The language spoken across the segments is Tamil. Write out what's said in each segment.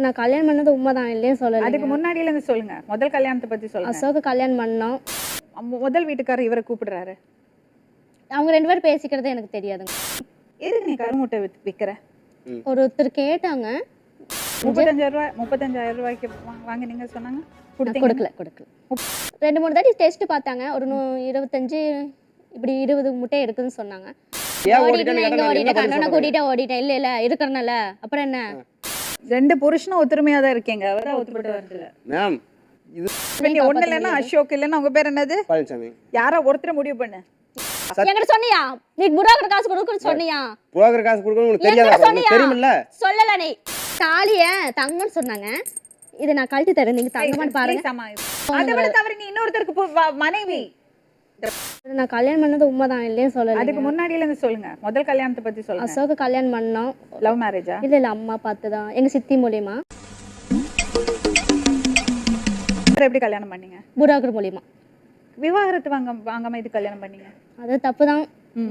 நான் கல்யாணம் பண்ணது உண்மைதான், இல்லையே சொல்லல. அதுக்கு முன்னாடியில இருந்து சொல்லுங்க. முதல் கல்யாணத்தை பத்தி சொல்லுங்க. அசோக்கு கல்யாணம் பண்ணோம். முதல் வீட்டுக்காரர் இவரை கூப்பிடுறாரு. அவங்க 2 பேரும் பேசிக்கிறதே எனக்கு தெரியாதுங்க. எதுக்கு நீ கருமுட்டை விற்கிற? ஒருத்தர் கேட்டாங்க. 35,000 ரூபாய்க்கு வாங்கினீங்க சொன்னாங்க. கொடுக்கல. 2-3 தாட்டி டெஸ்ட் பார்த்தாங்க. ஒரு 25 இப்படி 20 முட்டை இருக்குன்னு சொன்னாங்க. கூட்டிட்டே ஓடிட்டேன். இல்ல இருக்கிறனால அப்புறம் என்ன? 2 புருஷனும் ஒத்துமையா தான் இருக்கீங்க. அவரை ஒத்துப்பட்டு வருதுல மேம். இது ஒண்ணு இல்லைன்னா அசோக் இல்லைன்னா உங்க பேர் என்னது? பழனிசாமி. யாரோ ஒருத்தர் முடிவு பண்ணு. என்கிட்ட சொன்னியா? நீ புரோக்கர் காசு கொடுக்கணும்னு சொன்னியா? புரோக்கர் காசு கொடுக்கணும் உங்களுக்கு தெரியாதா? தெரியுமில்ல? சொல்லல. நீ தாலிய தங்கன்னு சொன்னாங்க. இது நான் கழட்டி தரேன், நீங்க தங்கமான்னு பாருங்க. அதை விட தவிர நீ இன்னொருத்தருக்கு மனைவி. நான் கல்யாணம் பண்ணது உண்மைதான், இல்லையே சொல்லல. அதுக்கு முன்னாடியில இருந்து சொல்லுங்க. முதல் கல்யாணத்தை பத்தி சொல்லுங்க. அசோக்கு கல்யாணம் பண்ணோம். லவ் மேரேஜா? இல்ல அம்மா பார்த்துதான், எங்க சித்தி மூலியமா. எப்படி கல்யாணம் பண்ணீங்க? புரோக்கர் மூலியமா. விவாகரத்து வாங்காம இது கல்யாணம் பண்ணீங்க? அது தப்புதான்.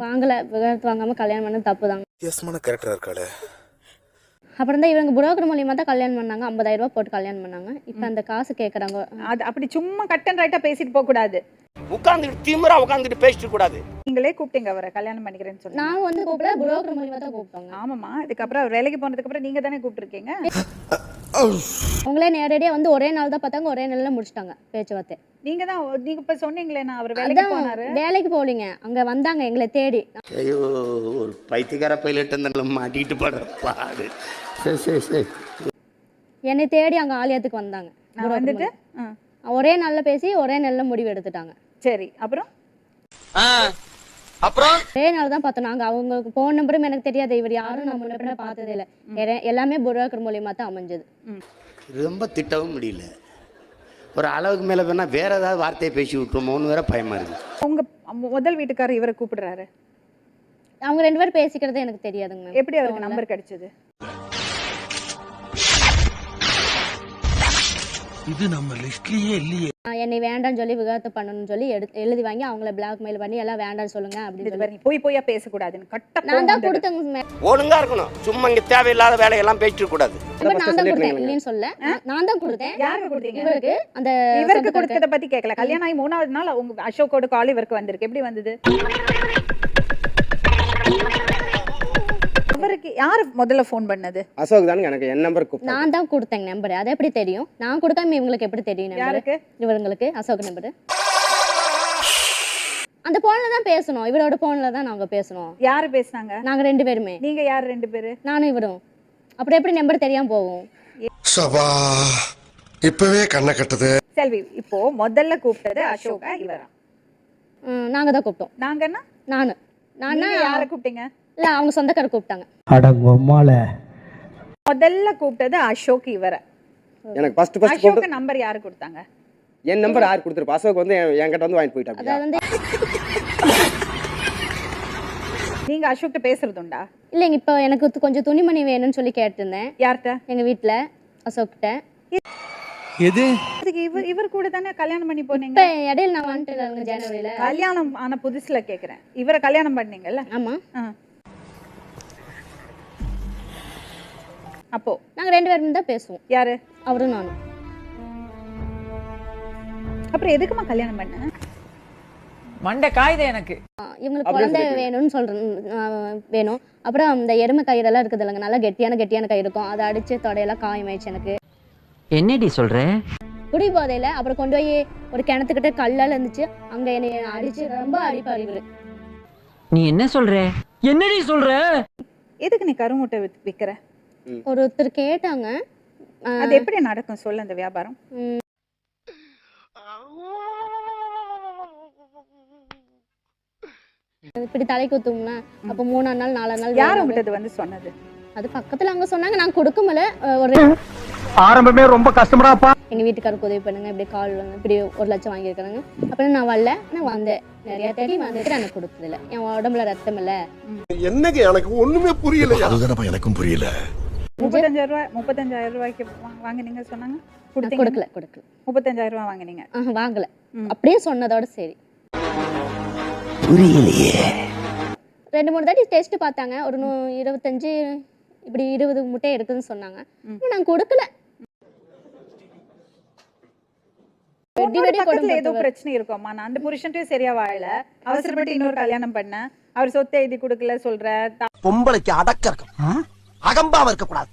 வாங்கல, விவாகரத்து வாங்காம கல்யாணம் பண்ணது தப்புதான். அப்புறம் தான் இவங்க புரோக்கர் மூலியமா தான் கல்யாணம் பண்ணாங்க. 50,000 ரூபாய் போட்டு கல்யாணம் பண்ணாங்க. இப்ப அந்த காசு கேக்குறாங்க. அது அப்படி சும்மா கட் அண்ட் ரைட்டா பேசிட்டு போக கூடாது. உட்கார்ந்துட்டு திமிரா உட்கார்ந்துட்டு பேசிட்டு கூடாது. நீங்களே கூப்பிட்டீங்க அவரை கல்யாணம் பண்ணிக்கிறேன்னு சொல்லி. நான் வந்து கூப்பிடல, புரோக்கர் மூலியமா தான் கூப்பிட்டாங்க. ஆமாமா. அதுக்கப்புறம் அவர் வேலைக்கு போனதுக்கு அப்புறம் நீங்க தானே கூப்பிட்டுருக்கீங்க. அவங்களே நேரடியா வந்து ஒரே நாள் தான் பார்த்தாங்க, ஒரே நாள்ல முடிச்சிட்டாங்க பேச்சுவார்த்தை. நீங்க இப்ப சொன்னீங்களே நான் அவர் வேலைக்கு போனாரு. வேலைக்கு போலீங்க, அங்க வந்தாங்க எங்களை தேடி. ஐயோ, ஒரு பைத்தியக்கார பைலட் அந்த மாட்டிட்டு படுற பாடு. சரி. என்னை தேடி அங்க ஆலயத்துக்கு வந்தாங்க. வந்துட்டு ஒரே நாள்ல பேசி ஒரே நாள்ல முடிவு எடுத்துட்டாங்க. சரி, அப்புறம் ஒரே நாள் தான் பார்த்தோம். நாங்க அவங்களுக்கு போன் நம்பரும் எனக்கு தெரியாது, இவர் யாரும் நான் முன்ன பின்ன பார்த்ததே இல்லை. எல்லாமே புரோக்கர் மூலியமா தான் அமைஞ்சது. ரொம்ப திட்டவும் முடியல. ஒரு அளவுக்கு மேல வேணா வேற ஏதாவது வார்த்தையை பேசி விட்டுருமோன்னு வேற பயமா இருக்கு. உங்க முதல் வீட்டுக்காரர் இவரை கூப்பிடுறாரு. அவங்க 2 பேரும் பேசிக்கிறதே எனக்கு தெரியாதுங்க. எப்படி அவருக்கு நம்பர் கிடைச்சது? இது நம்ம லிஸ்ட்லயே இல்லையே. என்னை வேண்டாம்னு சொல்லி விவாகரத்து பண்ணணும்னு சொல்லி எழுதி வாங்கி அவங்கள பிளாக்மெயில் பண்ணி எல்லாம் வேண்டாம்னு சொல்லுங்க அப்படின்னு சொல்லி. போய் பேசக்கூடாதுன்னு கட்ட நான் தான் கொடுத்தேங்க. ஒழுங்கா இருக்கணும். சும்மா இங்க தேவையில்லாத வேலையெல்லாம் பேசிட்டு கூடாது. நான் தான் கொடுத்தேன், இல்லைன்னு சொல்ல. நான் தான் கொடுத்தேன். யாருக்கு கொடுத்தீங்க? இவருக்கு கொடுத்தத பத்தி கேட்கல. கல்யாணம் ஆகி 3வது நாள் உங்க அசோக்கோட கால் இவருக்கு வந்திருக்கு. எப்படி வந்தது? அவருக்கு யாரு முதல்ல ஃபோன் பண்ணது? அசோக் தான். எனக்கு என் நம்பர் கூப்பிட்டாங்க. நான் தான் கொடுத்தேங்க நம்பர். அது எப்படி தெரியும்? நான் கொடுக்காம இவங்களுக்கு எப்படி தெரியும் நம்பர்? யாருக்கு? இவங்களுக்கு அசோக் நம்பர். அந்த போன்ல தான் பேசணும். இவரோட போன்ல தான் நாங்க பேசணும். யாரு பேசுனாங்க? நாங்க 2 பேருமே. நீங்க யார் 2 பேரு? நானும் இவரும். அப்புறம் எப்படி நம்பர் தெரியாம போகும்? சபா, இப்பவே கண்ண கட்டுது. செல்வி, இப்போ முதல்ல கூப்பிட்டது அசோகா இவரா? நாங்க தான் கூப்பிட்டோம். நாங்கன்னா நானா யார கூப்பிட்டீங்க? இல்ல, அவங்க சொந்தக்காரர் கூப்பிட்டாங்க. அடங்கம்மால முதல்ல கூப்பிட்டது அசோக் இவர. எனக்கு ஃபர்ஸ்ட் அசோக் நம்பர் யாரு கொடுத்தாங்க? என் நம்பர் யார் கொடுத்திருப்பா? அசோக் வந்து என்கிட்ட வந்து வாங்கிட்டு போயிட்டாங்க. அத வந்து நீங்க அசோக்கிட்ட பேசுறது உண்டா? இல்லங்க, இப்போ எனக்கு கொஞ்சம் துணிமணி வேணும்னு சொல்லி கேட்டிருந்தேன். யார்ட்ட? எங்க வீட்ல அசோக்கிட்ட. எது? இவர் கூட தானே கல்யாணம் பண்ணி போனீங்க. இப்ப இடையில நான் வந்துட்டேன் ஜனவரியில. கல்யாணம் ஆன புதுசுல கேக்குறேன். இவரை கல்யாணம் பண்ணீங்கல்ல? ஆமா. அப்போ நாங்க 2 பேரும் தான் பேசுவோம். யாரு? அவரும் நானும். அப்புறம் எதுக்குமா கல்யாணம் பண்ண? மண்டை காயுது எனக்கு. இவங்களுக்கு குழந்தை வேணும்னு வேணும். அப்புறம் அந்த எருமை கயிறெல்லாம் இருக்குது இல்லைங்க, நல்லா கெட்டியான கயிறு இருக்கும். அதை அடிச்சு தொடையெல்லாம் காயமாயிடுச்சு எனக்கு. என்னடி சொல்ற? குடி போதையில அப்புறம் கொண்டு போய் ஒரு கிணத்துக்கிட்ட கல்லால இருந்துச்சு, அங்க என்னை அடிச்சு ரொம்ப அடிப்பாரு இவரு. நீ என்ன சொல்ற? என்னடி சொல்ற? எதுக்கு நீ கருமுட்டை விற்கிற? ஒருத்தர் கேட்டாங்க. அது எப்படி நடக்கும் சொல்லு அந்த வியாபாரம்? இப்படி தலைக்கு ஊத்தும்னா அப்ப 3ஆம் நாள் 4ஆம் நாள் யார் உங்ககிட்ட வந்து சொன்னது? அது பக்கத்துல அங்க சொன்னாங்க. நான் கொடுக்கமல. ஒரு ஆரம்பமே ரொம்ப கஷ்டமாப்பா. எங்க வீட்டுக்காரருக்கு உதவி பண்ணுங்க, இப்படி கால் இப்படி 1 லட்சம் வாங்கியிருக்காங்க. அப்புறம் நான் வரல, நான் வந்தேன். நிறைய தேடி வந்துட்டு எனக்கு கொடுத்தது இல்ல. என் உடம்புல ரத்தம் இல்ல. என்னங்க எனக்கு ஒண்ணுமே புரியல. அதுதானப்பா எனக்கும் புரியல. 35,000 ரூபாய்க்கு வாங்கினீங்க சொன்னாங்க. கொடுக்கல. 35,000 ரூபாய் வாங்கினீங்க? வாங்கல. அப்படியே சொன்னதோட சரி. புரியலையே. 2-3 தாட்டி டெஸ்ட் பார்த்தாங்க. ஒரு 25 இப்படி 20 முட்டை இருக்குன்னு சொன்னாங்க. நான் கொடுக்கல. பொண்ணோட பக்கத்துல ஏதோ பிரச்சனை இருக்கும்மா. நான் அந்த புருஷன்ட்டையும் சரியா வாழல, அவசரப்பட்டு இன்னொரு கல்யாணம் பண்ண, அவர் சொத்தை எழுதி கொடுக்கல சொல்ற. பொம்பளைக்கு அடக்க இருக்கணும், அகம்பாவ இருக்க கூடாது,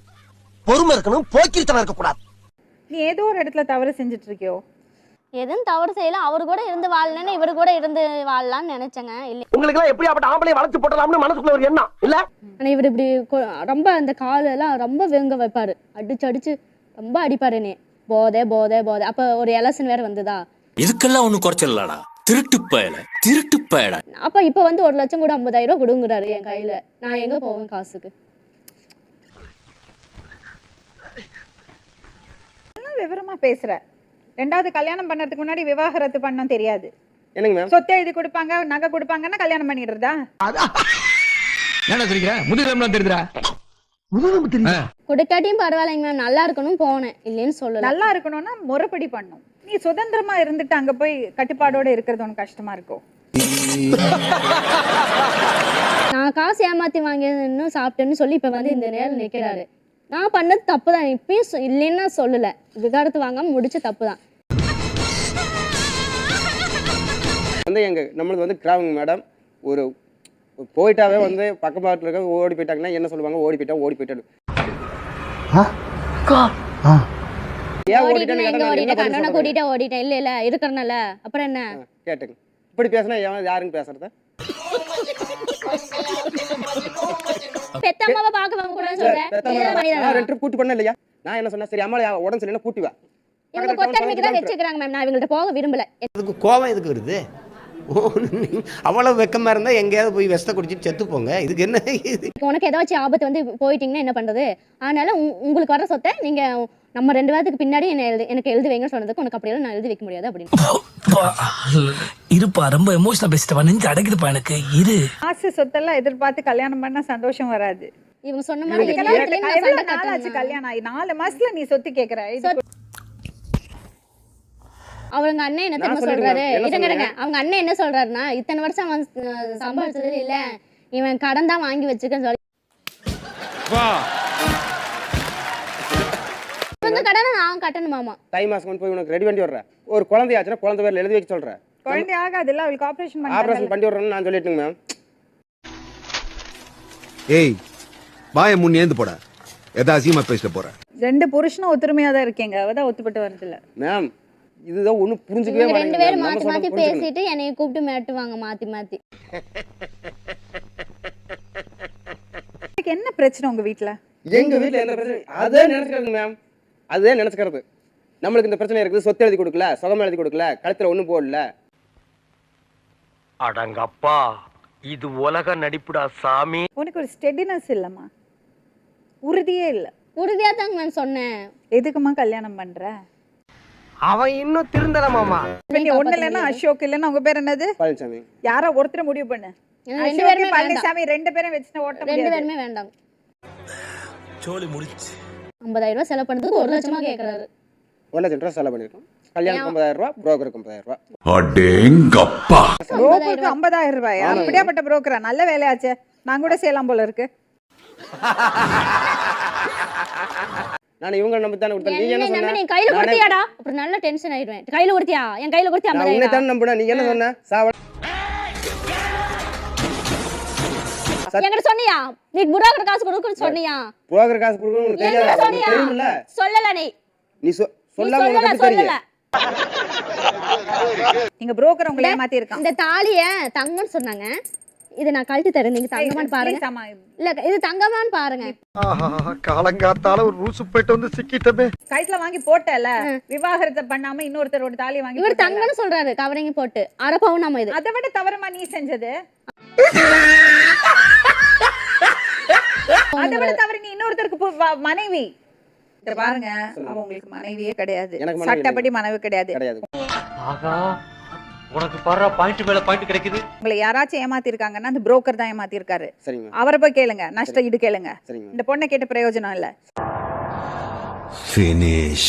பொறுமை இருக்கணும், போக்கிரித்தனம் இருக்க கூடாது. நீ ஏதோ ஒரு இடத்துல தவறு செஞ்சுட்டு இருக்கியோ? எதுவும் தவறு செய்யல, அவர் கூட இருந்து வாழலன்னு இவர் கூட இருந்து வாழலாம்னு நினைச்சேங்க. இல்ல உங்களுக்கு எல்லாம் எப்படியாப்பட்ட ஆம்பளை வளர்த்து போட்டலாம்னு மனசுக்குள்ள ஒரு எண்ணம் இல்ல? ஆனா இவர் இப்படி ரொம்ப அந்த காலெல்லாம் ரொம்ப வெங்க வைப்பாரு, அடிச்சு அடிச்சு ரொம்ப அடிப்பாரு. நீ போதே போதே போதே. அப்ப ஒரு எலெக்ஷன் வேற வந்ததா, இதுக்கெல்லாம் ஒண்ணும் குறைச்சலடா, திருட்டு பயல. அப்ப இப்ப வந்து 1 லட்சம் கூட 50,000 ரூபாய் கொடுங்குறாரு என் கையில. நான் எங்க போவேன் காசுக்கு? விவரமா பேசுற. 2வது கல்யாணம் பண்ணறதுக்கு முன்னாடி விவாகரத்து பண்ணனும் தெரியாது. என்னங்க மேம்? சொத்தை எழுதி கொடுப்பாங்க, நகை கொடுப்பாங்கன்னா கல்யாணம் பண்ணிடுறதா? என்ன சொல்றீங்க? முதுகெலும்புலாம் தெரியுதுடா. கொடுக்காட்டியும் பரவாயில்லைங்க மேம், நல்லா இருக்கணும் போனேன், இல்லைன்னு சொல்லல. நல்லா இருக்கணும்னா முறைப்படி பண்ணும். நீ சுதந்திரமா இருந்துட்டு அங்க போய் கட்டுப்பாடோட இருக்கிறது உனக்கு கஷ்டமா இருக்கும். நான் காசு ஏமாத்தி வாங்கியதுன்னு சாப்பிட்டேன்னு சொல்லி இப்ப வந்து இந்த நேரம் நிக்கிறாரு. நான் பண்ணது தப்பு தான், இப்பயும் இல்லைன்னா சொல்லல. விகாரத்து வாங்காம முடிச்ச தப்பு தான். வந்து நம்மளுக்கு வந்து கிராமங்க மேடம். ஒரு போயிட்டாவே வந்து பக்கம் பாட்டில் இருக்க ஓடி போயிட்டாங்கன்னா என்ன சொல்லுவாங்க? ஓடி போயிட்டான். ஏன் ஓடிட்டேன்னு கேட்டா கண்ணனை கூட்டிட்டு ஓடிட்டேன். இல்ல இருக்கிறனால அப்புறம் என்ன கேட்டுங்க. இப்படி பேசினா யாருங்க பேசுறது? பெத்தம்மாவை பார்க்க கூட சொல்றேன். 2 கூட்டி பண்ண இல்லையா? நான் என்ன சொன்னேன்? சரி அம்மா உடம்பு சரியில்லைன்னா கூட்டி வா. இவங்க கொத்தடிமைக்கு தான் வச்சுக்கிறாங்க மேம். நான் இவங்கள்ட்ட போக விரும்பல. அதுக்கு கோவம் எதுக்கு வருது? அவ்வளவு வெக்கமா இருந்தா எங்கேயாவது போய் விஷத்தை குடிச்சிட்டு செத்து போங்க. இதுக்கு என்ன? உனக்கு ஏதாச்சும் ஆபத்து வந்து போயிட்டீங்கன்னா என்ன பண்றது? அதனால உங்களுக்கு வர சொத்தை நீங்க நம்ம 2 வாரத்துக்கு பின்னாடி எனக்கு எழுதி வைங்கன்னு சொன்னதுக்கு உனக்கு அப்படியெல்லாம் நான் எழுதி வைக்க முடியாது அப்படின்னு. இருப்பா, ரொம்ப எமோஷனல் பேசிட்டு நெஞ்சு அடைக்குதுப்பா எனக்கு. ஆசை சொத்தெல்லாம் எதிர்பார்த்து கல்யாணம் பண்ணா சந்தோஷம் வராது. இவங்க சொன்ன மாதிரி கல்யாணம் ஆச்சு, கல்யாணம் ஆகி 4 மாசத்துல நீ சொத்து கேக்குற. அவங்க அண்ணன் என்ன தெரியுமா சொல்றாரு? இருங்க, அவங்க அண்ணன் என்ன சொல்றாருன்னா, இத்தனை வருஷம் அவன் சம்பாதிச்சது இல்ல, இவன் கடன் தான் வாங்கி வச்சிருக்கேன்னு சொல்லி இந்த கடனை நான் கட்டணுமாமா. தை மாசம் போய் உனக்கு ரெடி பண்ணி வர்றேன். ஒரு குழந்தை ஆச்சுன்னா குழந்தை பேர்ல எழுதி வைக்க சொல்றேன். குழந்தை ஆகாதுல்ல, அவளுக்கு ஆபரேஷன் பண்ணி வர்றேன்னு நான் சொல்லிட்டுங்க மேம். ஏய் வாய முன் ஏந்து போட, எதா அசியமா பேசிட்டு போற. 2 புருஷனும் ஒத்துமையா தான் இருக்கீங்க, அவதான் ஒத்துப்பட்டு வரது இல்ல மேம். இதுதான் ஒண்ணு புரிஞ்சுக்கவே இவங்க 2 பேரும் மாட்டேங்குது. மாத்தி பேசிட்டு என்னைய கூப்பிட்டு மிரட்டுவாங்க மாத்தி. என்ன பிரச்சனை உங்க வீட்ல? எங்க வீட்ல எந்த பிரச்சனை? அதே நினைச்சுக்கிறது மேம். அதே நினைச்சுக்கிறது. நம்மளுக்கு இந்த பிரச்சனை இருக்குது, சொத்து எழுதி கொடுக்கல, சுகம் எழுதி கொடுக்கல, கழுத்துல ஒண்ணும் போடல. அடங்கப்பா, இது உலக நடிப்புடா சாமி. உனக்கு ஒரு ஸ்டெடினஸ் இல்லம்மா, உறுதியே இல்ல. உறுதியா தாங்க மேம் சொன்னேன். எதுக்குமா கல்யாணம் பண்ற? அவன் இன்னும் திருந்தலமாமா. நீ ஒண்ணு இல்லன்னா அசோக் இல்லன்னா உங்க பேர் என்னது? பழனிசாமி. யாரோ ஒருத்தர் முடிவு பண்ணு. 2 பேருமே பழனிசாமி 2 பேரும் வெச்சின ஓட்ட முடியாது. 2 பேருமே வேண்டாம். சோலி முடிச்சு 50,000 ரூபாய் செலவு பண்ணதுக்கு 1 லட்சமா கேக்குறாரு. 1 லட்சம் ரூபாய் செலவு பண்ணிருக்கோம். கல்யாணம் 50,000 ரூபாய், புரோக்கருக்கு 50,000 ரூபாய். அடேங்கப்பா. புரோக்கருக்கு 50,000 ரூபாய். அப்படியேப்பட்ட புரோக்கரா? நல்ல வேலையாச்சே, நான் கூட செய்யலாம் போல இருக்கு. நான் இவங்க நம்பி தானே கொடுத்தேன். நீங்க என்ன சொன்ன? நீ கையில கொடுத்தியாடா? அப்புறம் நல்ல டென்ஷன் ஆயிடுவேன். கையில கொடுத்தியா? என் கையில கொடுத்தியா? நான் உன்னை தானே நம்புறேன். நீங்க என்ன சொன்ன? என்கிட்ட சொன்னியா? நீ புரோக்கர் காசு கொடுக்கணும்னு சொன்னியா? புரோக்கர் காசு கொடுக்கணும் உங்களுக்கு தெரியும்ல? சொல்லல நீ சொல்லாம உனக்கு தெரியும். நீங்க புரோக்கர் உங்களை ஏமாத்தி இருக்கான். இந்த தாலிய தங்கம்னு சொன்னாங்க. இது நான் கழட்டி தரேன், நீங்க தங்கமான்னு பாருங்க. இல்ல இது தங்கமான்னு பாருங்க. காலங்காத்தால ஒரு ரூசு போயிட்டு வந்து சிக்கிட்டமே. கைட்ல வாங்கி போட்டல, விவாகரத்தை பண்ணாம இன்னொருத்தரோட தாலியை வாங்கி இவர் தங்கம்னு சொல்றாரு, கவரிங் போட்டு. அரை பவுன் நாம இது. அதை விட தவறமா நீ செஞ்சது? அதை விட தவறு நீ இன்னொருத்தருக்கு மனைவி. இத பாருங்க, அவ உங்களுக்கு மனைவியே கிடையாது, சட்டப்படி மனைவி கிடையாது. ஆகா, உனக்கு பாரு பாயிண்ட் மேல பாயிண்ட் கிடைக்குது. உங்களை யாராச்சும் ஏமாத்தி இருக்காங்கன்னா அந்த புரோக்கர் தான் ஏமாத்தி இருக்காரு. சரிங்க. அவரை போய் கேளுங்க, நஷ்ட ஈடு கேளுங்க. சரிங்க. இந்த பொண்ணை கேட்ட பிரயோஜனம் இல்ல. Finish.